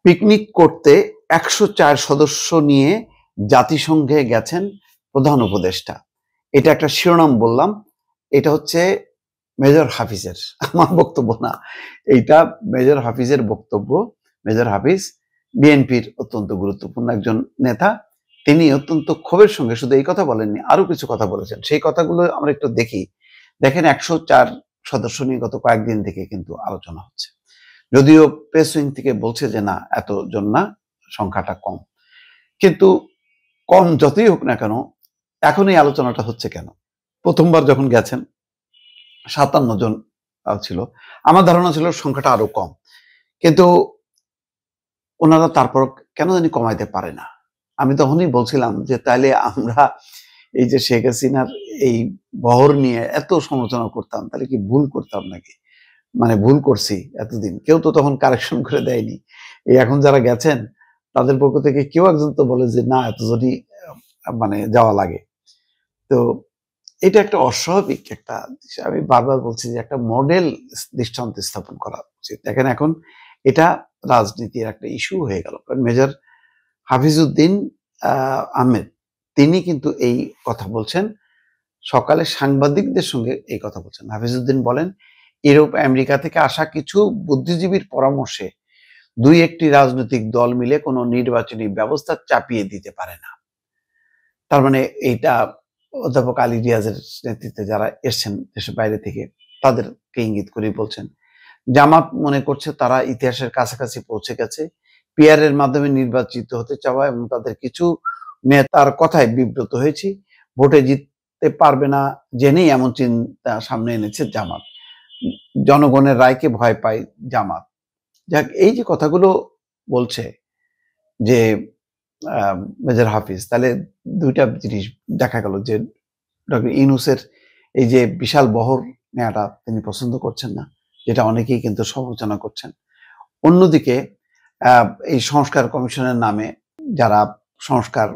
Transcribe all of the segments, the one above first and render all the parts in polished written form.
Picnic করতে ১০৪ সদস্য নিয়ে জাতিসংঘে গেছেন প্রধান উপদেষ্টা। এটা একটা শিরোনাম বললাম। এটা হচ্ছে মেজর হাফিজের, আমার বক্তব্য না। এইটা মেজর হাফিজের বক্তব্য। মেজর হাফিজ বিএনপির অত্যন্ত গুরুত্বপূর্ণ একজন নেতা। তিনি অত্যন্ত ক্ষোভের সঙ্গে শুধু এই কথা বলেননি, আরো কিছু কথা বলেছেন। সেই কথাগুলো আমরা একটু দেখি। দেখেন, ১০৪ সদস্য নিয়ে গত কয়েকদিন থেকে কিন্তু আলোচনা হচ্ছে। যদিও প্রেস উইং থেকে বলছে যে না, এতজন না, সংখ্যাটা কম। কিন্তু কম যতই হোক না কেন, এখন এই আলোচনাটা হচ্ছে কেন? প্রথমবার যখন গেছেন ৫৭ জন ছিল, আমার ধারণা ছিল সংখ্যাটা আরো কম। কিন্তু ওনারা তারপর কেন জানি কমাইতে পারে না। আমি তখনই বলছিলাম যে তাইলে আমরা এই যে শেখ হাসিনার এই বহর নিয়ে এত সমালোচনা করতাম, তাহলে কি ভুল করতাম নাকি? মানে ভুল করছি এতদিন, কেউ তো তখন কারেকশন করে দেয়নি। এই এখন যারা গেছেন তাদের পক্ষ থেকে কেউ একজন তো বলে যে না, এতজনই মানে যাওয়া লাগে। তো এটা একটা অস্বাভাবিক একটা, আমি বারবার বলছি যে একটা মডেল দৃষ্টান্ত স্থাপন করা উচিত। দেখেন, এখন এটা রাজনীতির একটা ইস্যু হয়ে গেল। মেজর হাফিজউদ্দিন আহমেদ তিনি কিন্তু এই কথা বলছেন, সকালে সাংবাদিকদের সঙ্গে এই কথা বলছেন। হাফিজউদ্দিন বলেন, ইউরোপ আমেরিকা থেকে আসা কিছু বুদ্ধিজীবীর পরামর্শে দুই একটি রাজনৈতিক দল মিলে কোনো নির্বাচনী ব্যবস্থা চাপিয়ে দিতে পারে না। তার মানে এইটা অধ্যাপক আলী রিয়াজের নেতৃত্বে যারা এসছেন দেশের বাইরে থেকে তাদেরকে ইঙ্গিত করে বলছেন। জামাত মনে করছে তারা ইতিহাসের কাছাকাছি পৌঁছে গেছে, পিআরের মাধ্যমে নির্বাচিত হতে চাওয়া এবং তাদের কিছু নেতার কথায় বিব্রত হয়েছি। ভোটে জিততে পারবে না জেনেই এমন চিন্তা সামনে এনেছে জামাত। জনগণের রায়কে ভয় পায় জামাত। যাক, এই যে কথাগুলো বলছে যে মেজর হাফিজ, তাহলে দুইটা জিনিস দেখা গেল যে ডক্টর ইউনূসের এই যে বিশাল বহর নেওয়াটা তিনি পছন্দ করছেন না, যেটা অনেকেই কিন্তু সমালোচনা করছেন। অন্যদিকে এই সংস্কার কমিশনের নামে যারা সংস্কার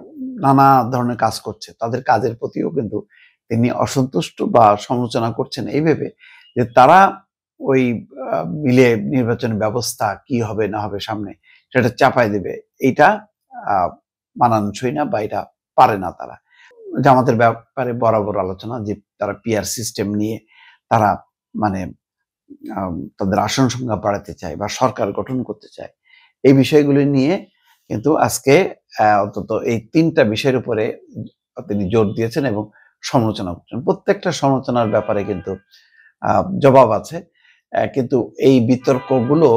নানা ধরনের কাজ করছে, তাদের কাজের প্রতিও কিন্তু তিনি অসন্তুষ্ট বা সমালোচনা করছেন এই ভেবে যে তারা ওই মিলে নির্বাচন ব্যবস্থা কি হবে না হবে সামনে সেটা চাপায় দেবে। এইটা মানানসই না বা এটা পারে না তারা। জামাতের ব্যাপারে বরাবর আলোচনা যে তারা পিআর সিস্টেম নিয়ে তারা মানে তাদের আসন সংখ্যা বাড়াতে চায় বা সরকার গঠন করতে চায়। এই বিষয়গুলি নিয়ে কিন্তু আজকে অন্তত এই ৩টা বিষয়ের উপরে তিনি জোর দিয়েছেন এবং সমালোচনা করছেন। প্রত্যেকটা সমালোচনার ব্যাপারে কিন্তু জবাব আছে। কিন্তু এই বিতর্কগুলো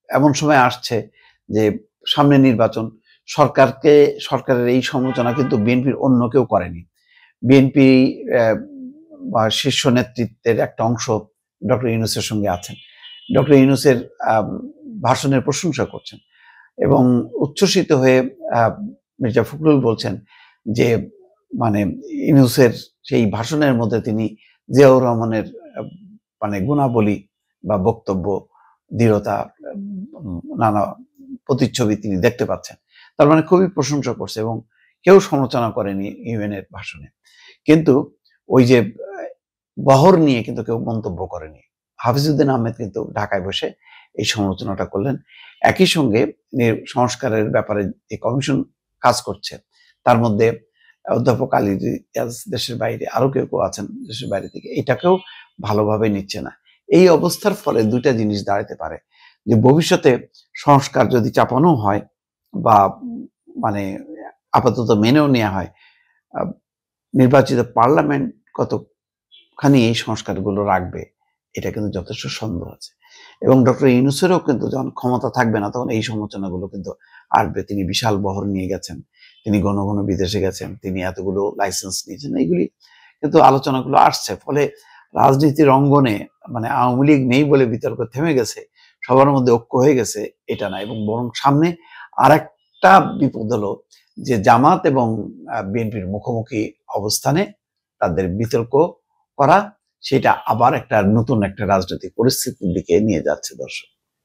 এমন সময় আসছে যে সামনে নির্বাচন, সরকারের এই সমালোচনা কিন্তু বিএনপির অন্য কেউ করেনি। বিএনপি বা শীর্ষ নেতৃত্বের একটা অংশ ডক্টর ইউনূসের সঙ্গে আছেন, ডক্টর ইউনূসের ভাষণের প্রশংসা করছেন এবং উচ্ছ্বসিত হয়ে মির্জা ফখরুল বলছেন যে মানে ইউনূসের সেই ভাষণের মধ্যে তিনি জিয়াউর রহমানের মানে গুণাবলী বা বক্তব্য, দৃঢ়তা, নানা প্রতিচ্ছবি তিনি দেখতে পাচ্ছেন। তার মানে খুবই প্রশংসা করছে এবং কেউ সমালোচনা করেনি ইউএনের ভাষণে। কিন্তু ওই যে বহর নিয়ে কিন্তু কেউ মন্তব্য করেনি। হাফিজউদ্দিন আহমেদ কিন্তু ঢাকায় বসে এই সমালোচনাটা করলেন। একই সঙ্গে সংস্কারের ব্যাপারে যে কমিশন কাজ করছে, তার মধ্যে অধ্যাপক আলী রিয়াজ দেশের বাইরে, আরো কেউ কেউ আছেন দেশের বাইরে থেকে, এটাকেও ভালোভাবে নিচ্ছে না। এই অবস্থার ফলে দুইটা জিনিস দাঁড়াতে পারে যে ভবিষ্যতে সংস্কার যদি চাপানো হয় বা মানে আপাতত মেনেও নেওয়া হয়, নির্বাচিত পার্লামেন্ট কতখানি এই সংস্কারগুলো রাখবে, এটা কিন্তু যথেষ্ট সন্দেহ আছে। এবং ডক্টর ইউনূসেরও কিন্তু যখন ক্ষমতা থাকবে না, তখন এই সমালোচনাগুলো কিন্তু আসবে। তিনি বিশাল বহর নিয়ে গেছেন, তিনি ঘন ঘন বিদেশে গেছেন, তিনি এতগুলো লাইসেন্স নিয়েছেন, এইগুলি কিন্তু আলোচনাগুলো আসছে। ফলে রাজনীতির অঙ্গনে মানে আওয়ামী লীগ নেই বলে বিতর্ক থেমে গেছে, সবার মধ্যে ঐক্য হয়ে গেছে, এটা না। এবং বরং সামনে আরেকটা বিপদ হলো যে জামাত এবং বিএনপির মুখোমুখি অবস্থানে তাদের বিতর্ক করা, সেটা আবার একটা নতুন একটা রাজনৈতিক পরিস্থিতির দিকে নিয়ে যাচ্ছে। দর্শক।